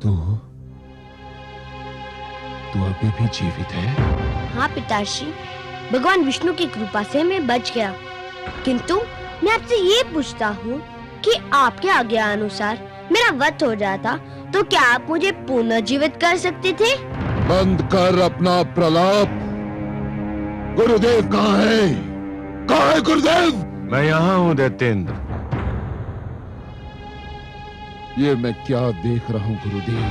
तू अभी भी जीवित है? हाँ पिताश्री, भगवान विष्णु की कृपा से मैं बच गया। किंतु मैं आपसे ये पूछता हूँ कि आपके आज्ञा अनुसार मेरा वध हो जाता तो क्या आप मुझे पुनर्जीवित कर सकते थे? बंद कर अपना प्रलाप। गुरुदेव कहाँ है? कहाँ है गुरुदेव? मैं यहाँ हूँ दैत्येंद्र। ये मैं क्या देख रहा हूँ गुरुदेव?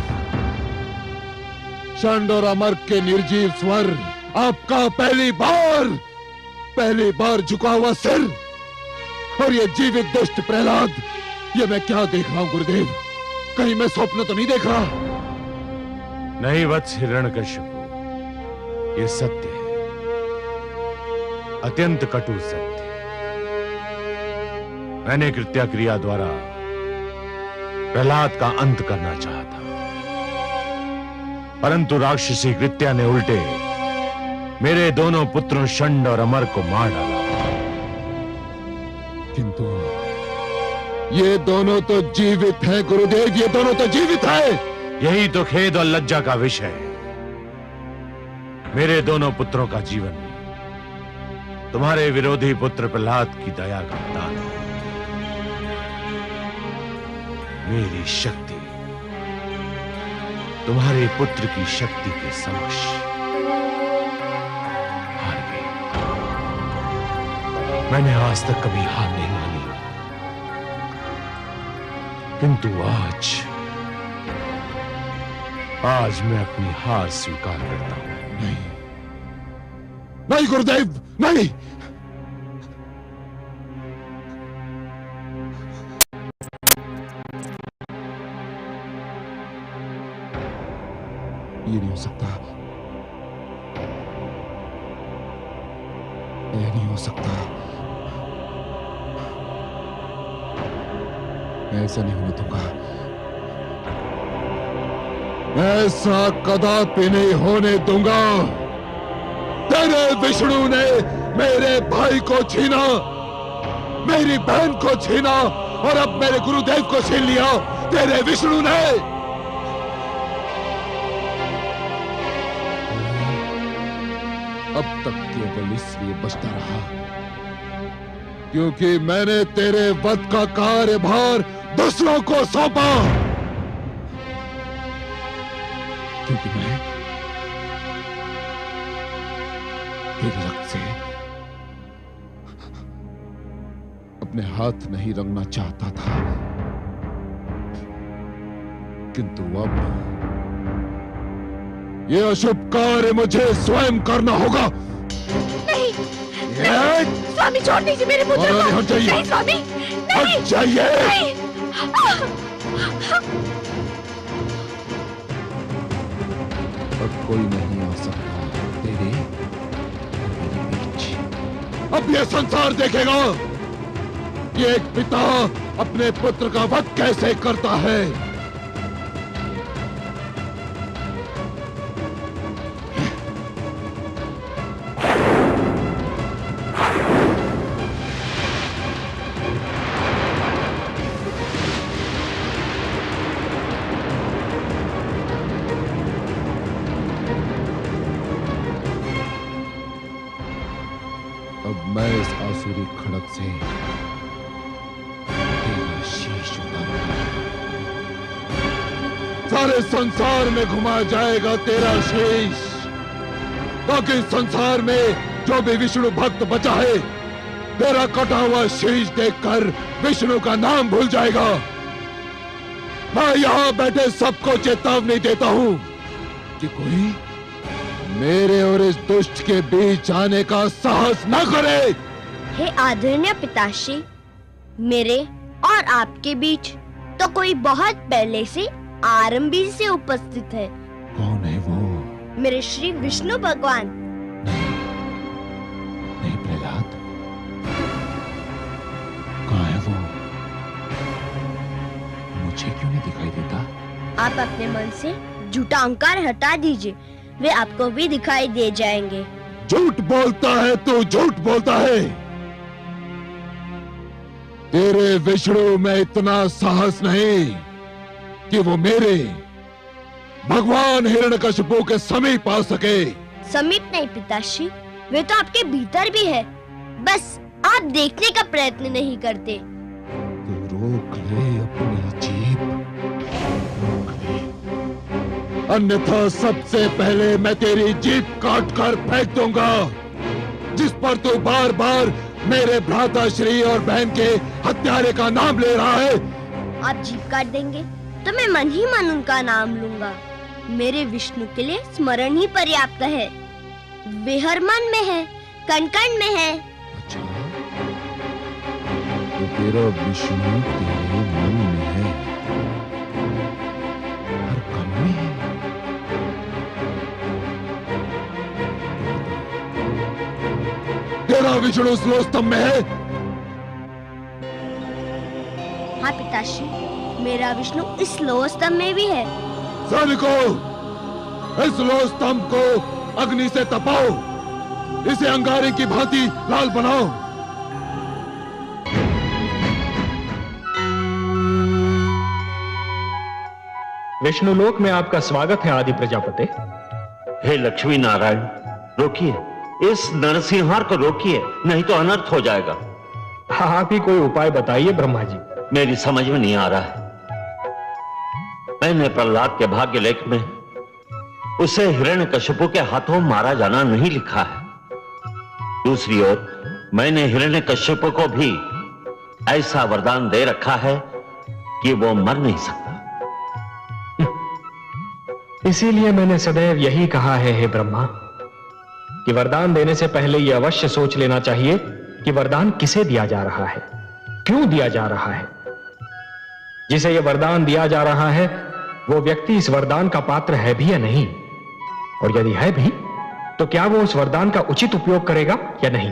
षंड और अमर के निर्जीव स्वर, आपका पहली बार झुका हुआ सिर, और ये जीवित दुष्ट प्रहलाद, ये मैं क्या देख रहा हूँ गुरुदेव? कहीं मैं स्वप्न तो नहीं देख रहा? नहीं वत्स हिरण्यकशिपु, ये सत्य है, अत्यंत कटु सत्य। मैंने कृत्या क्रिया द्वारा प्रहलाद का अंत करना चाहा था, परंतु राक्षसी कृत्या ने उल्टे मेरे दोनों पुत्रों षंड और अमर को मार डाला। किंतु ये दोनों तो जीवित हैं गुरुदेव, ये दोनों तो जीवित हैं। यही तो खेद और लज्जा का विषय है। मेरे दोनों पुत्रों का जीवन तुम्हारे विरोधी पुत्र प्रहलाद की दया का दान है। मेरी शक्ति तुम्हारे पुत्र की शक्ति के समक्ष हार गई। मैंने आज तक कभी हार नहीं मानी, किंतु आज मैं अपनी हार स्वीकार करता हूं। नहीं गुरुदेव, नहीं। ये नहीं हो सकता, ये नहीं हो सकता, मैं ऐसा नहीं होने दूंगा, ऐसा कदापि नहीं होने दूंगा। तेरे विष्णु ने मेरे भाई को छीना, मेरी बहन को छीना, और अब मेरे गुरुदेव को छीन लिया तेरे विष्णु ने। अब तक केवल इसलिए बचता रहा क्योंकि मैंने तेरे वध का कार्यभार दूसरों को सौंपा, क्योंकि मैं तेरे रक्त से अपने हाथ नहीं रंगना चाहता था, किंतु अब ये अशुभ कार्य मुझे स्वयं करना होगा। नहीं, स्वामी छोड़ दीजिए मेरे पुत्र को। हट जाइए। नहीं स्वामी, नहीं। हट जाइए। नहीं। अब कोई नहीं आ सकता तेरे और मेरे बीच। अब ये संसार देखेगा कि एक पिता अपने पुत्र का वध कैसे करता है। अब मैं इस आसुरी खड़क से तेरा शीश उतारूंगा। सारे संसार में घुमाया जाएगा तेरा शीश, ताकि संसार में जो भी विष्णु भक्त बचा है तेरा कटा हुआ शीश देखकर विष्णु का नाम भूल जाएगा। मैं यहां बैठे सबको चेतावनी देता हूं कि कोई मेरे और इस दुष्ट के बीच आने का साहस न करे। हे आदरणीय पिताश्री, मेरे और आपके बीच तो कोई बहुत पहले से आरंभी से उपस्थित है। कौन है वो? मेरे श्री विष्णु भगवान। नहीं प्रहलाद, कहाँ है वो? मुझे क्यों नहीं दिखाई देता? आप अपने मन से झूठा अहंकार हटा दीजिए, वे आपको भी दिखाई दे जाएंगे। झूठ बोलता है तू, झूठ बोलता है। तेरे विष्णु में इतना साहस नहीं कि वो मेरे भगवान हिरण्यकशिपु के समीप आ सके। समीप नहीं पिताश्री, वे तो आपके भीतर भी है, बस आप देखने का प्रयत्न नहीं करते। तो रोक ले अपनी जीभ, रोक ले, अन्यथा सबसे पहले मैं तेरी जीभ काट कर फेंक दूंगा, जिस पर तू बार बार मेरे भ्राताश्री और बहन के हत्यारे का नाम ले रहा है। आप जीभ काट देंगे तो मैं मन ही मन उनका नाम लूंगा। मेरे विष्णु के लिए स्मरण ही पर्याप्त है। वे हर मन में है, कण कण में है। अच्छा, तो तेरा विष्णु तेरे मन में है, हर कण में है। तेरा विष्णु स्लोस्तंभ में है। हाँ पिताश्री, मेरा विष्णु इस लोह स्तंभ में भी है। सैनिकों, इस लोह स्तंभ को अग्नि से तपाओ, इसे अंगारे की भांति लाल बनाओ। विष्णुलोक में आपका स्वागत है आदि प्रजापति। हे लक्ष्मी नारायण, रोकिए, इस नरसिंहार को रोकिए, नहीं तो अनर्थ हो जाएगा। आप ही कोई उपाय बताइए ब्रह्मा जी। मेरी समझ में नहीं आ रहा है। मैंने प्रहलाद के भाग्य लेख में उसे हिरण्यकशिपु के हाथों मारा जाना नहीं लिखा है। दूसरी ओर मैंने हिरण्यकशिपु को भी ऐसा वरदान दे रखा है कि वो मर नहीं सकता। इसीलिए मैंने सदैव यही कहा है हे ब्रह्मा, कि वरदान देने से पहले यह अवश्य सोच लेना चाहिए कि वरदान किसे दिया जा रहा है, क्यों दिया जा रहा है। जिसे यह वरदान दिया जा रहा है वो व्यक्ति इस वरदान का पात्र है भी या नहीं, और यदि है भी तो क्या वो उस वरदान का उचित उपयोग करेगा या नहीं।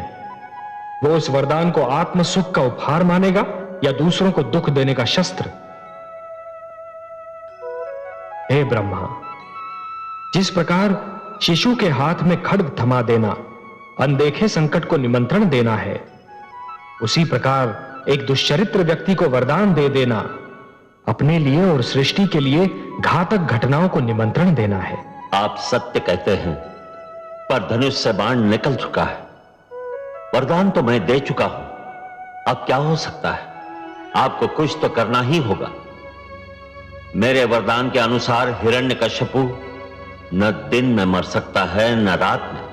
वो उस वरदान को आत्म सुख का उपहार मानेगा या दूसरों को दुख देने का शस्त्र। हे ब्रह्मा, जिस प्रकार शिशु के हाथ में खड्ग थमा देना अनदेखे संकट को निमंत्रण देना है, उसी प्रकार एक दुष्चरित्र व्यक्ति को वरदान दे देना अपने लिए और सृष्टि के लिए घातक घटनाओं को निमंत्रण देना है। आप सत्य कहते हैं, पर धनुष से बाण निकल चुका है। वरदान तो मैं दे चुका हूं, अब क्या हो सकता है। आपको कुछ तो करना ही होगा। मेरे वरदान के अनुसार हिरण्यकशिपु न दिन में मर सकता है, न रात में,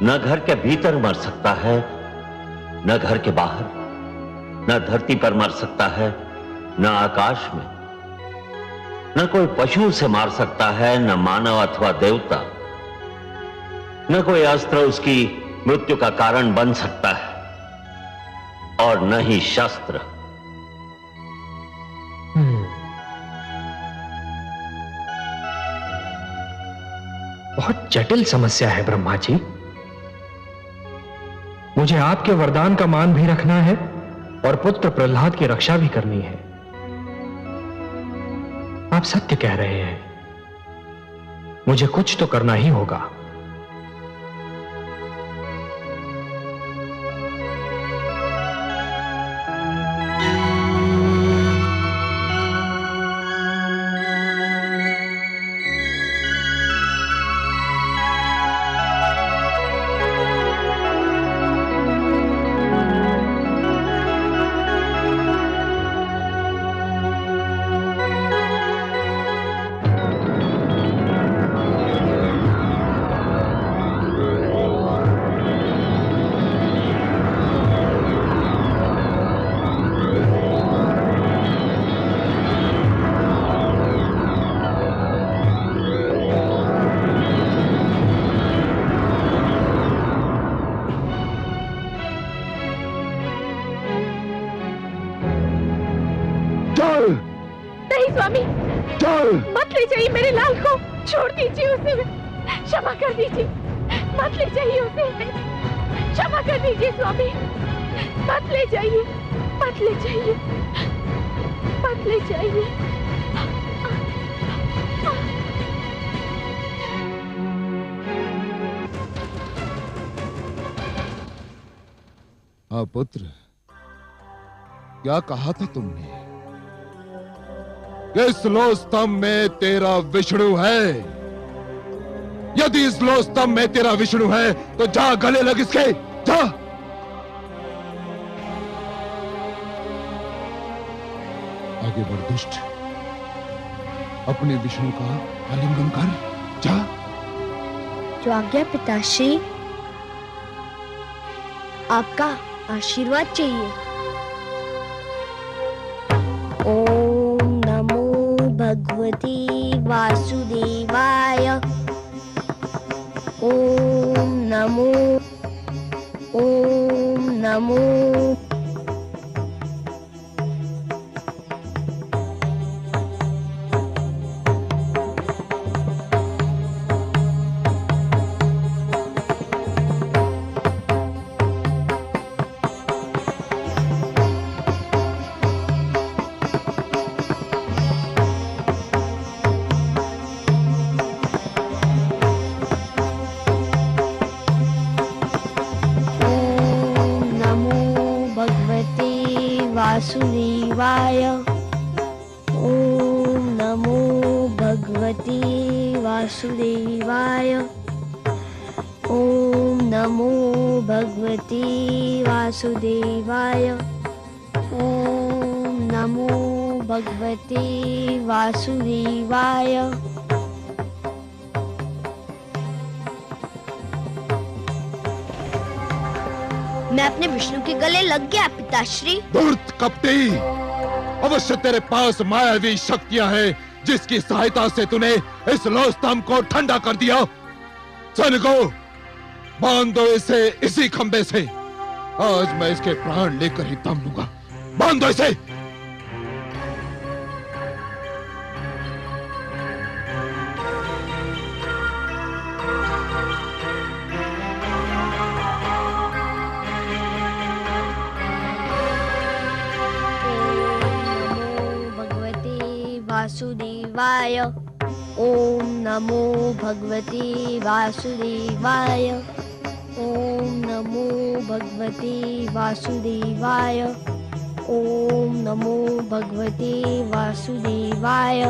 न घर के भीतर मर सकता है, न घर के बाहर, न धरती पर मर सकता है, न आकाश में, न कोई पशु से मार सकता है, न मानव अथवा देवता, न कोई अस्त्र उसकी मृत्यु का कारण बन सकता है, और न ही शस्त्र। बहुत जटिल समस्या है ब्रह्मा जी। मुझे आपके वरदान का मान भी रखना है और पुत्र प्रहलाद की रक्षा भी करनी है। आप सत्य कह रहे हैं, मुझे कुछ तो करना ही होगा। नहीं स्वामी, मत ले जाइए मेरे लाल को, छोड़ दीजिए उसे, क्षमा कर दीजिए, मत ले जाइए उसे, क्षमा कर दीजिए स्वामी, मत ले जाइए, मत ले जाइए, मत ले जाइए। हाँ पुत्र, क्या कहा था तुमने? इस लो स्तंभ में तेरा विष्णु है। यदि इस लो स्तंभ में तेरा विष्णु है तो जा गले लग इसके, जा। आगे बढ़ दुष्ट, अपने विष्णु का आलिंगन कर, जा। जो आज्ञा पिताश्री, आपका आशीर्वाद चाहिए। ओम नमो भगवते वासुदेवाय। ओम नमो, ओम नमो। वासुदेवाय। ओम नमो भगवते वासुदेवाय। ओम नमो भगवते वासुदेवाय। ओम नमो भगवते वासुदेवाय। मैं अपने विष्णु के गले लग गया पिताश्री। धूर्त कपटी, अवश्य तेरे पास मायावी शक्तियां हैं जिसकी सहायता से तूने इस लो स्तंभ को ठंडा कर दिया। सैनिकों, बांध दो इसे इसी खंबे से। आज मैं इसके प्राण लेकर ही दम लूंगा। बांध दो इसे। वासुदेवाय। ओम नमो भगवते वासुदेवाय। ओम नमो भगवते वासुदेवाय। ओम नमो भगवते वासुदेवाय।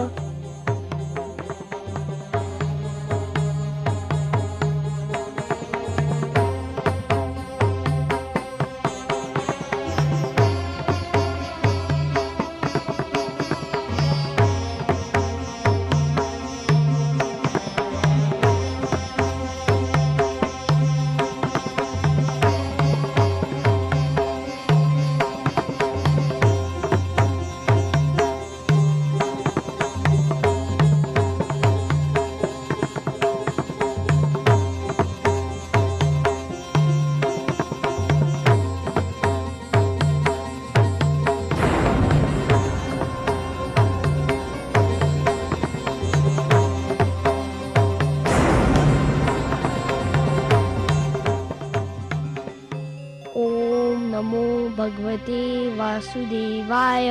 भगवते वासुदेवाय।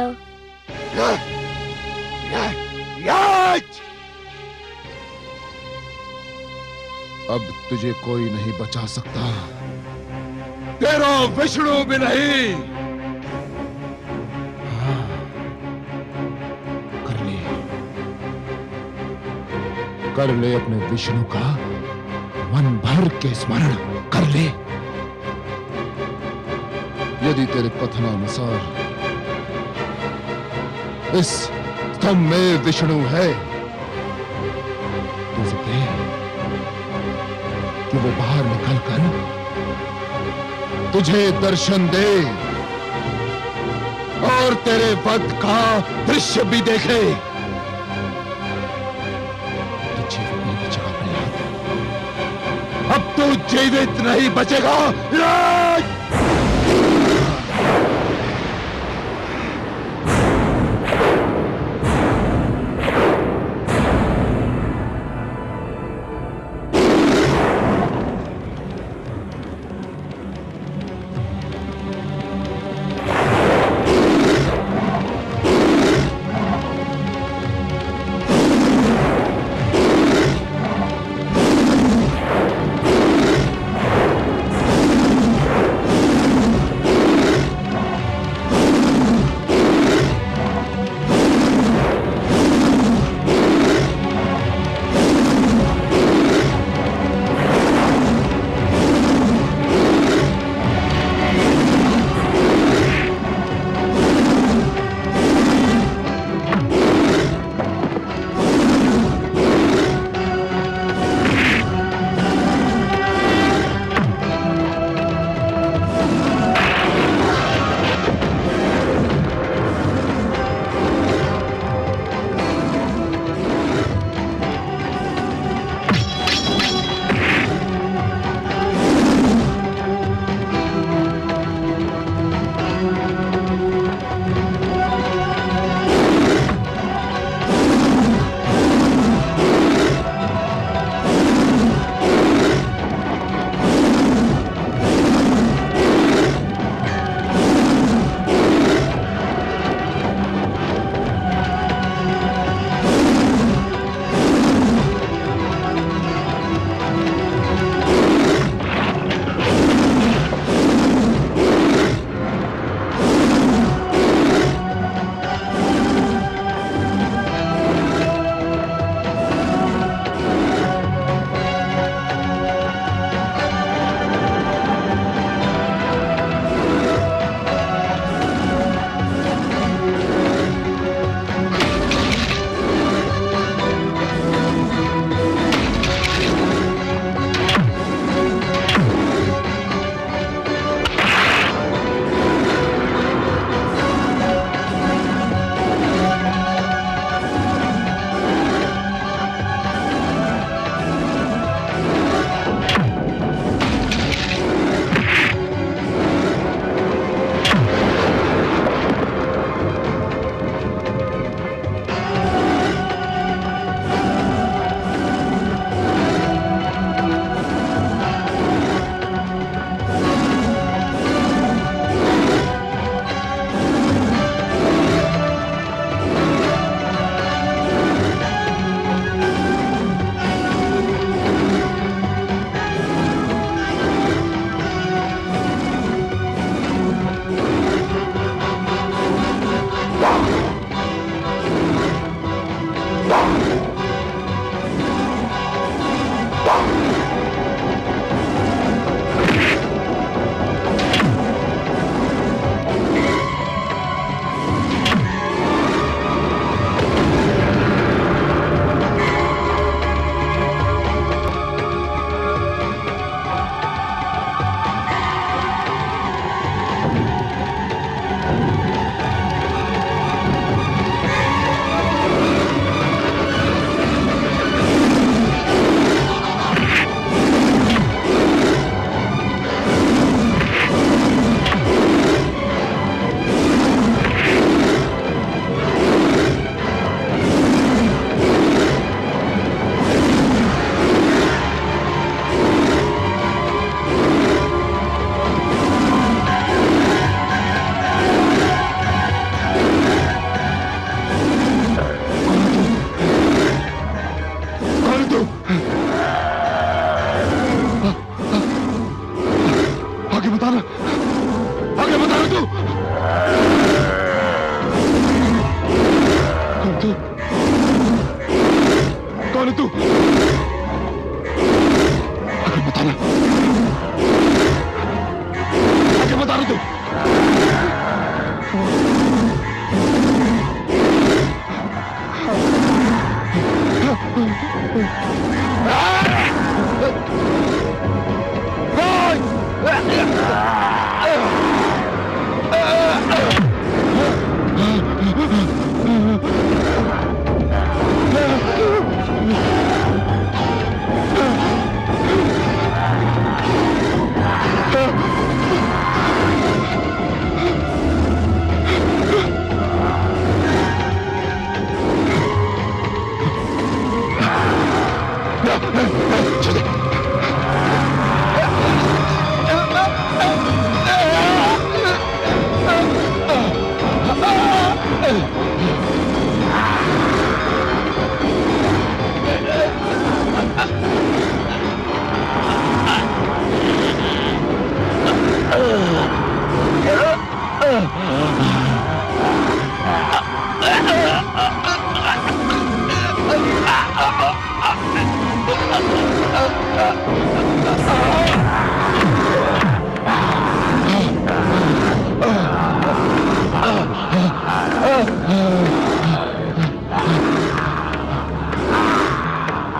अब तुझे कोई नहीं बचा सकता, तेरा विष्णु भी नहीं। हाँ, कर ले अपने विष्णु का मन भर के स्मरण कर ले। यदि तेरे कथनानुसार इस स्तंभ में विष्णु है तो सकते कि वो बाहर निकलकर तुझे दर्शन दे और तेरे वध का दृश्य भी देखे। अब तू जीवित नहीं बचेगा।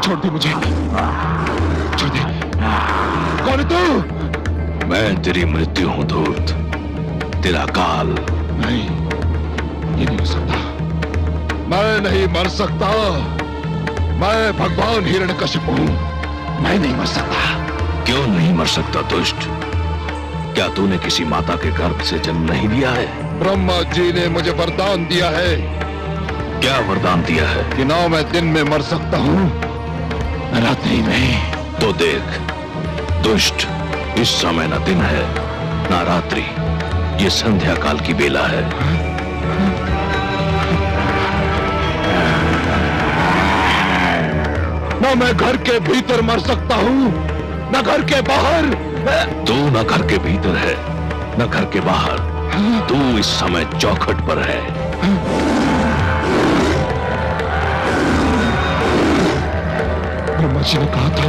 छोड़ दे मुझे, छोड़ दे। कौन है तू? मैं तेरी मृत्यु हूं धूर्त, तेरा काल। नहीं, ये नहीं हो सकता। मैं नहीं मर सकता। मैं भगवान हिरण्यकशिपु हूं। मैं नहीं मर सकता। क्यों नहीं मर सकता दुष्ट? क्या तूने किसी माता के गर्भ से जन्म नहीं लिया है? ब्रह्मा जी ने मुझे वरदान दिया है। क्या वरदान दिया है? कि ना मैं दिन में मर सकता हूं, न रात्रि में। तो देख दुष्ट, इस समय न दिन है ना रात्रि, ये संध्या काल की बेला है। ना मैं घर के भीतर मर सकता हूं, न घर के बाहर। तू न घर के भीतर है न घर के बाहर, तू इस समय चौखट पर है। ब्रह्मा जी ने कहा था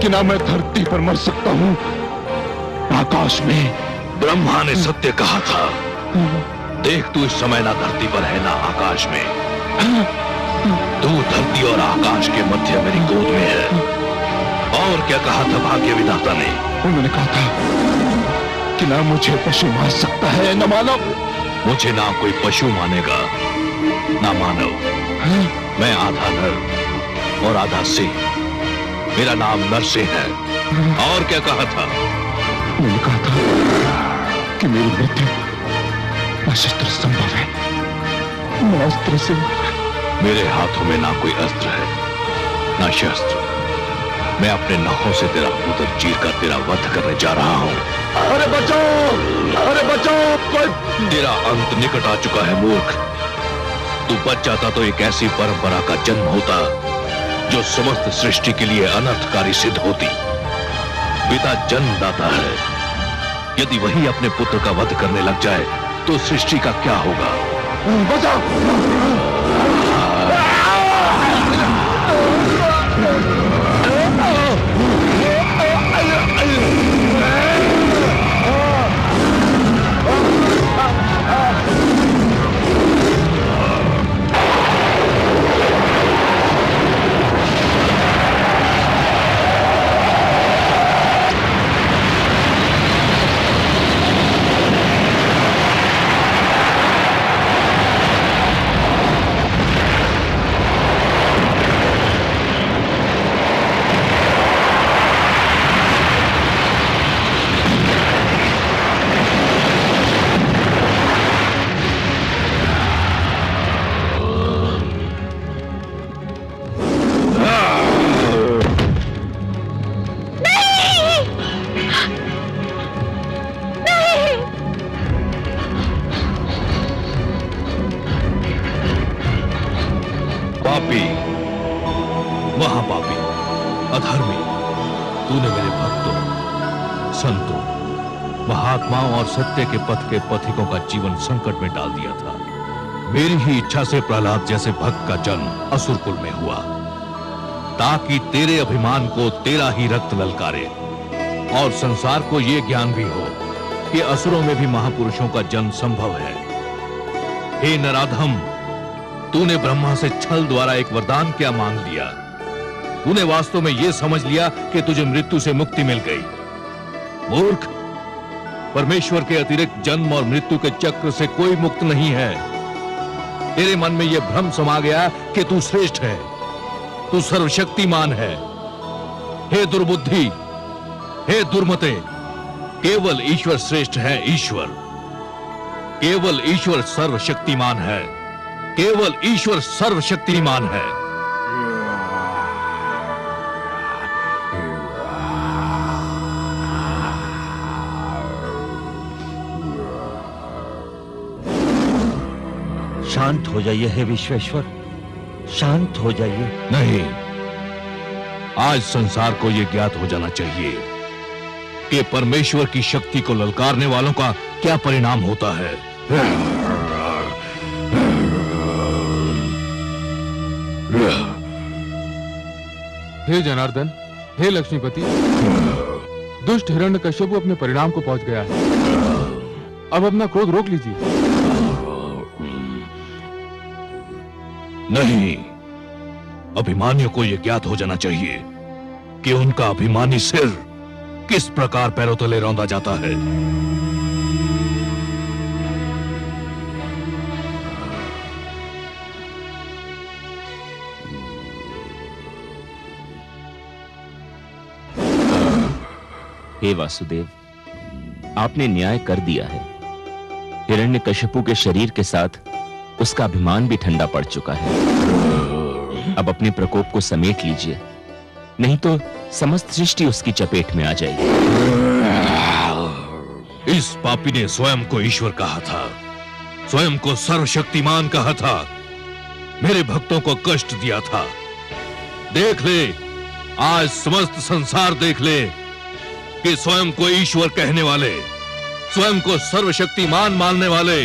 कि ना मैं धरती पर मर सकता हूं, आकाश में। ब्रह्मा ने सत्य कहा था। देख, तू इस समय ना धरती पर है ना आकाश में। तू धरती और आकाश के मध्य मेरी गोद में है। और क्या कहा था भाग्य विधाता ने? उन्होंने कहा था कि ना मुझे पशु मान सकता है न मानव। मुझे ना कोई पशु मानेगा ना मानव। मैं आधा नर और आधा सिंह। मेरा नाम नरसिंह है। और क्या कहा था? उन्होंने कहा था कि मेरी मृत्यु अशस्त्र संभव है, न अस्त्र से। मेरे हाथों में ना कोई अस्त्र है ना शस्त्र। मैं अपने नखों से तेरा उदर चीर कर तेरा वध करने जा रहा हूं। अरे बचाओ, अरे बचाओ, कोई। तेरा अंत निकट आ चुका है मूर्ख। तू बच जाता तो एक ऐसी परंपरा का जन्म होता जो समस्त सृष्टि के लिए अनर्थकारी सिद्ध होती। पिता जन्मदाता है, यदि वही अपने पुत्र का वध करने लग जाए तो सृष्टि का क्या होगा? बचाओ। पापी, महापापी, अधर्मी, तूने मेरे भक्तों, संतों, महात्माओं और सत्य के पथ के पथिकों का जीवन संकट में डाल दिया था। मेरी ही इच्छा से प्रहलाद जैसे भक्त का जन्म असुरकुल में हुआ, ताकि तेरे अभिमान को तेरा ही रक्त ललकारे और संसार को यह ज्ञान भी हो कि असुरों में भी महापुरुषों का जन्म संभव है। हे नराधम, तूने ब्रह्मा से छल द्वारा एक वरदान क्या मांग लिया? तूने वास्तव में यह समझ लिया कि तुझे मृत्यु से मुक्ति मिल गई। मूर्ख, परमेश्वर के अतिरिक्त जन्म और मृत्यु के चक्र से कोई मुक्त नहीं है। तेरे मन में यह भ्रम समा गया कि तू श्रेष्ठ है, तू सर्वशक्तिमान है। हे दुर्बुद्धि, हे दुर्मते, केवल ईश्वर श्रेष्ठ है। ईश्वर, केवल ईश्वर सर्वशक्तिमान है। केवल ईश्वर सर्वशक्तिमान है। शांत हो जाइए हे विश्वेश्वर, शांत हो जाइए। नहीं, आज संसार को यह ज्ञात हो जाना चाहिए कि परमेश्वर की शक्ति को ललकारने वालों का क्या परिणाम होता है। हे जनार्दन, हे लक्ष्मीपति, दुष्ट हिरण्यकश्यप अपने परिणाम को पहुंच गया है। अब अपना क्रोध रोक लीजिए। नहीं, अभिमानियों को यह ज्ञात हो जाना चाहिए कि उनका अभिमानी सिर किस प्रकार पैरों तले रौंदा जाता है। हे वासुदेव, आपने न्याय कर दिया है। हिरण्यकशिपु के शरीर के साथ उसका अभिमान भी ठंडा पड़ चुका है। अब अपने प्रकोप को समेट लीजिए, नहीं तो समस्त सृष्टि उसकी चपेट में आ जाएगी। इस पापी ने स्वयं को ईश्वर कहा था, स्वयं को सर्वशक्तिमान कहा था, मेरे भक्तों को कष्ट दिया था। देख ले, आज समस्त संसार देख ले कि स्वयं को ईश्वर कहने वाले, स्वयं को सर्वशक्तिमान मानने वाले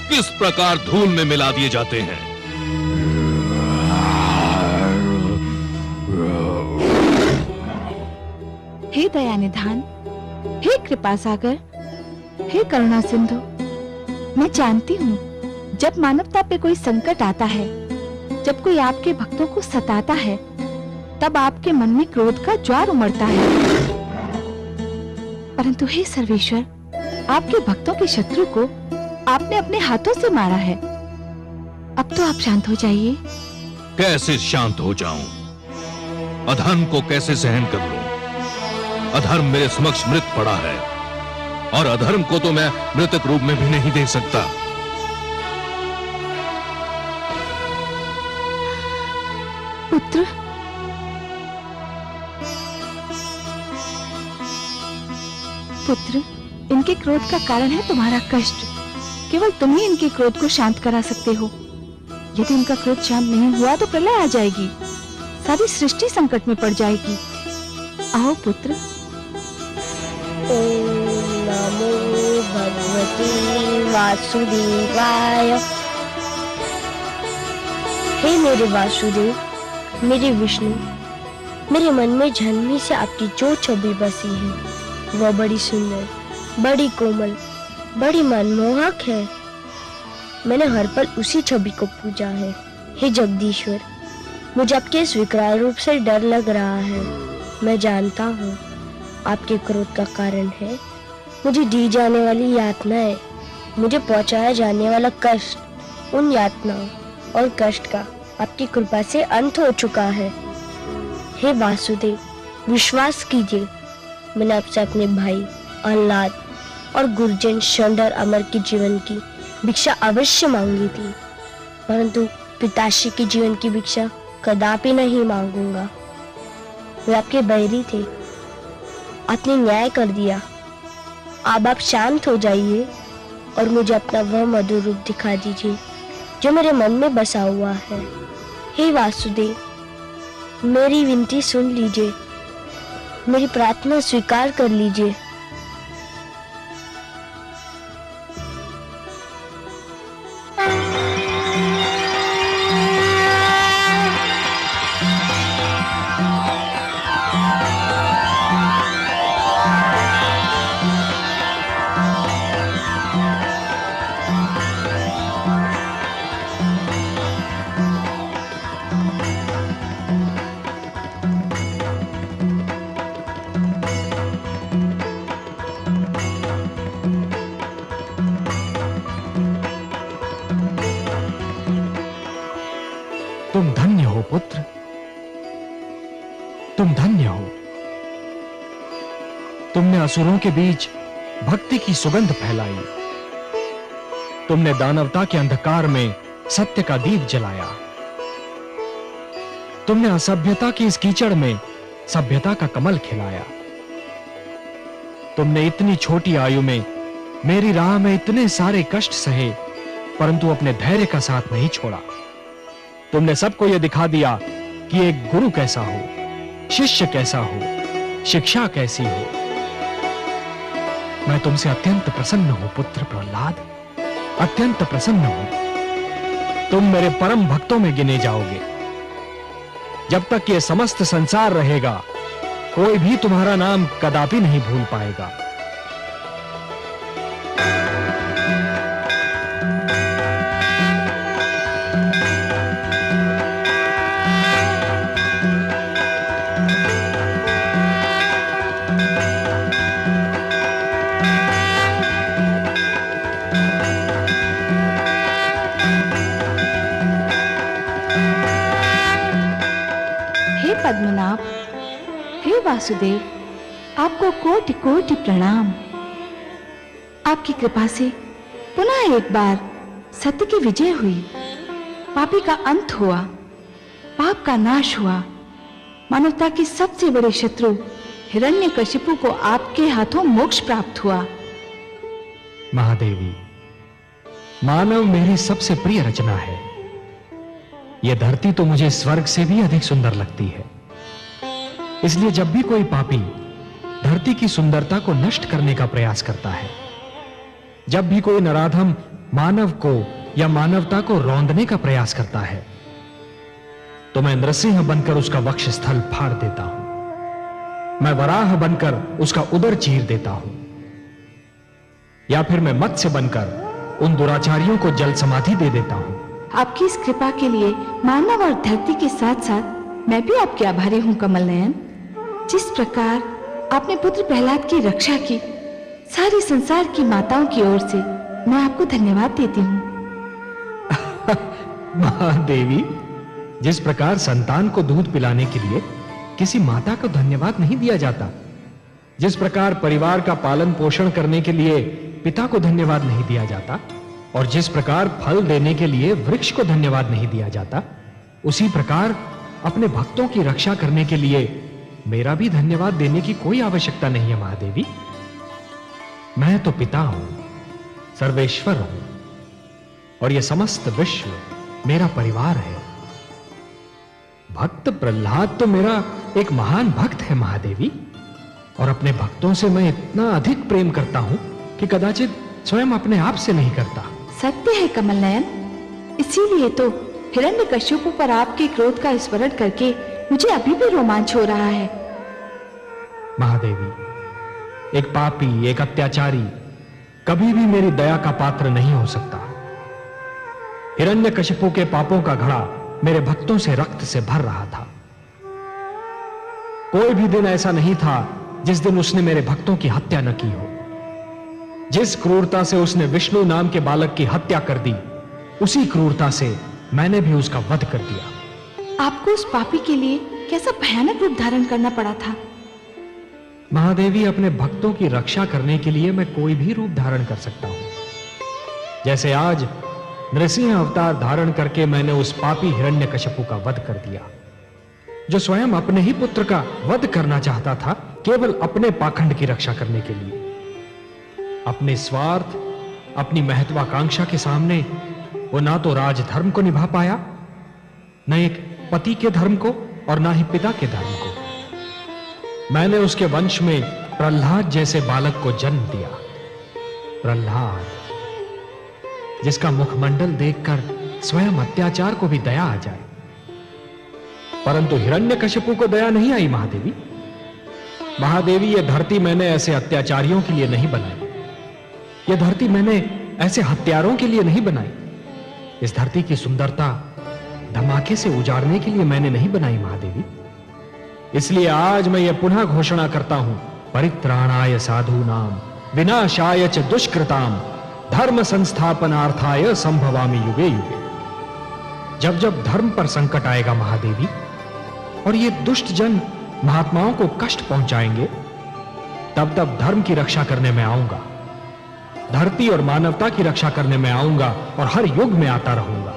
किस प्रकार धूल में मिला दिए जाते हैं। हे दया निधान, हे कृपा सागर, हे करुणा सिंधु, मैं जानती हूँ जब मानवता पे कोई संकट आता है, जब कोई आपके भक्तों को सताता है, तब आपके मन में क्रोध का ज्वार उमड़ता है। परंतु हे सर्वेश्वर, आपके भक्तों के शत्रु को आपने अपने हाथों से मारा है। अब तो आप शांत हो जाइए। कैसे शांत हो जाऊं? अधर्म को कैसे सहन कर लूं? अधर्म मेरे समक्ष मृत पड़ा है और अधर्म को तो मैं मृतक रूप में भी नहीं देख सकता। पुत्र, पुत्र, इनके क्रोध का कारण है तुम्हारा कष्ट। केवल तुम ही इनके क्रोध को शांत करा सकते हो। यदि इनका क्रोध शांत नहीं हुआ तो प्रलय आ जाएगी, सारी सृष्टि संकट में पड़ जाएगी। आओ पुत्र। ओम नमो भगवते वासुदेवाय। हे मेरे वासुदेव, मेरे विष्णु, मेरे मन में जन्म से आपकी जो छवि बसी है वह बड़ी सुंदर, बड़ी कोमल, बड़ी मनमोहक है। मैंने हर पल उसी छवि को पूजा है। हे जगदीश्वर, मुझे आपके इस विकराल रूप से डर लग रहा है। मैं जानता हूँ आपके क्रोध का कारण है मुझे दी जाने वाली यातनाएं, मुझे पहुंचाया जाने वाला कष्ट। उन यातनाओं और कष्ट का आपकी कृपा से अंत हो चुका है। हे वासुदेव, विश्वास कीजिए, मैंने आपसे अपने भाई आह्लाद और गुरुजन शंडर अमर के जीवन की भिक्षा अवश्य मांगी थी, परंतु पिताश्री के जीवन की भिक्षा कदापि नहीं मांगूंगा। वे आपके बैरी थे, आपने न्याय कर दिया। अब आप शांत हो जाइए और मुझे अपना वह मधुर रूप दिखा दीजिए जो मेरे मन में बसा हुआ है। हे वासुदेव, मेरी विनती सुन लीजिए, मेरी प्रार्थना स्वीकार कर लीजिए। पुत्र, तुम धन्य हो। तुमने असुरों के बीच भक्ति की सुगंध फैलाई। तुमने दानवता के अंधकार में सत्य का दीप जलाया। तुमने असभ्यता की इस कीचड़ में सभ्यता का कमल खिलाया। तुमने इतनी छोटी आयु में मेरी राह में इतने सारे कष्ट सहे, परंतु अपने धैर्य का साथ नहीं छोड़ा। तुमने सबको यह दिखा दिया कि एक गुरु कैसा हो, शिष्य कैसा हो, शिक्षा कैसी हो। मैं तुमसे अत्यंत प्रसन्न हूं पुत्र प्रहलाद, अत्यंत प्रसन्न हूं। तुम मेरे परम भक्तों में गिने जाओगे। जब तक ये समस्त संसार रहेगा, कोई भी तुम्हारा नाम कदापि नहीं भूल पाएगा। पद्मनाभ, हे वासुदेव, आपको कोटि कोटि प्रणाम। आपकी कृपा से पुनः एक बार सत्य की विजय हुई, पापी का अंत हुआ, पाप का नाश हुआ। मानवता की सबसे बड़े शत्रु हिरण्यकशिपु को आपके हाथों मोक्ष प्राप्त हुआ। महादेवी, मानव मेरी सबसे प्रिय रचना है। यह धरती तो मुझे स्वर्ग से भी अधिक सुंदर लगती है। इसलिए जब भी कोई पापी धरती की सुंदरता को नष्ट करने का प्रयास करता है, जब भी कोई नराधम मानव को या मानवता को रौंदने का प्रयास करता है, तो मैं नृसिंह बनकर उसका वक्ष स्थल फाड़ देता हूं। मैं वराह बनकर उसका उदर चीर देता हूं, या फिर मैं मत्स्य बनकर उन दुराचारियों को जल समाधि दे देता हूं। आपकी इस कृपा के लिए मानव और धरती के साथ साथ मैं भी आपकी आभारी हूं कमल नयन। जिस प्रकार आपने पुत्र प्रहलाद की रक्षा की, सारे संसार की माताओं की ओर से मैं आपको धन्यवाद देती हूँ। महादेवी, जिस प्रकार संतान को दूध पिलाने के लिए किसी माता को धन्यवाद नहीं दिया जाता, जिस प्रकार परिवार का पालन पोषण करने के लिए पिता को धन्यवाद नहीं दिया जाता, और जिस प्रकार फल देने के लिए वृक्ष को धन्यवाद नहीं दिया जाता, उसी प्रकार अपने भक्तों की रक्षा करने के लिए मेरा भी धन्यवाद देने की कोई आवश्यकता नहीं है महादेवी। मैं तो पिता हूं, सर्वेश्वर हूं, और यह समस्त विश्व मेरा परिवार है। भक्त प्रहलाद तो मेरा एक महान भक्त है महादेवी, और अपने भक्तों से मैं इतना अधिक प्रेम करता हूं कि कदाचित स्वयं अपने आप से नहीं करता। सत्य है कमल नयन, इसीलिए तो हिरण्यकशिपु पर आपके क्रोध का स्मरण करके मुझे अभी भी रोमांच हो रहा है। महादेवी, एक पापी, एक अत्याचारी कभी भी मेरी दया का पात्र नहीं हो सकता। हिरण्यकशिपु के पापों का घड़ा मेरे भक्तों से रक्त से भर रहा था। कोई भी दिन ऐसा नहीं था जिस दिन उसने मेरे भक्तों की हत्या न की हो। जिस क्रूरता से उसने विष्णु नाम के बालक की हत्या कर दी, उसी क्रूरता से मैंने भी उसका वध कर दिया। आपको उस पापी के लिए कैसा भयानक रूप धारण करना पड़ा था? महादेवी, अपने भक्तों की रक्षा करने के लिए मैं कोई भी रूप धारण कर सकता हूं। जैसे आज नृसिंह अवतार धारण करके मैंने उस पापी हिरण्यकशिपु का वध कर दिया, जो स्वयं अपने ही पुत्र का वध करना चाहता था, केवल अपने पाखंड की रक्षा करने के लिए। अपने स्वार्थ, अपनी महत्वाकांक्षा के सामने वो ना तो राजधर्म को निभा पाया, न एक पति के धर्म को, और ना ही पिता के धर्म को। मैंने उसके वंश में प्रहलाद जैसे बालक को जन्म दिया। प्रहलाद, जिसका मुखमंडल देखकर स्वयं अत्याचार को भी दया आ जाए। परंतु हिरण्यकशिपु को दया नहीं आई महादेवी। महादेवी, यह धरती मैंने ऐसे अत्याचारियों के लिए नहीं बनाई। यह धरती मैंने ऐसे हत्यारों के लिए नहीं बनाई। इस धरती की सुंदरता धमाके से उजाड़ने के लिए मैंने नहीं बनाई महादेवी। इसलिए आज मैं यह पुनः घोषणा करता हूं, परित्राणाय साधूनाम विनाशाय च दुष्कृताम धर्म संस्थापनार्थाय संभवामि युगे युगे। जब जब धर्म पर संकट आएगा महादेवी, और ये दुष्ट जन महात्माओं को कष्ट पहुंचाएंगे, तब तब धर्म की रक्षा करने में आऊंगा, धरती और मानवता की रक्षा करने में आऊंगा और हर युग में आता रहूंगा।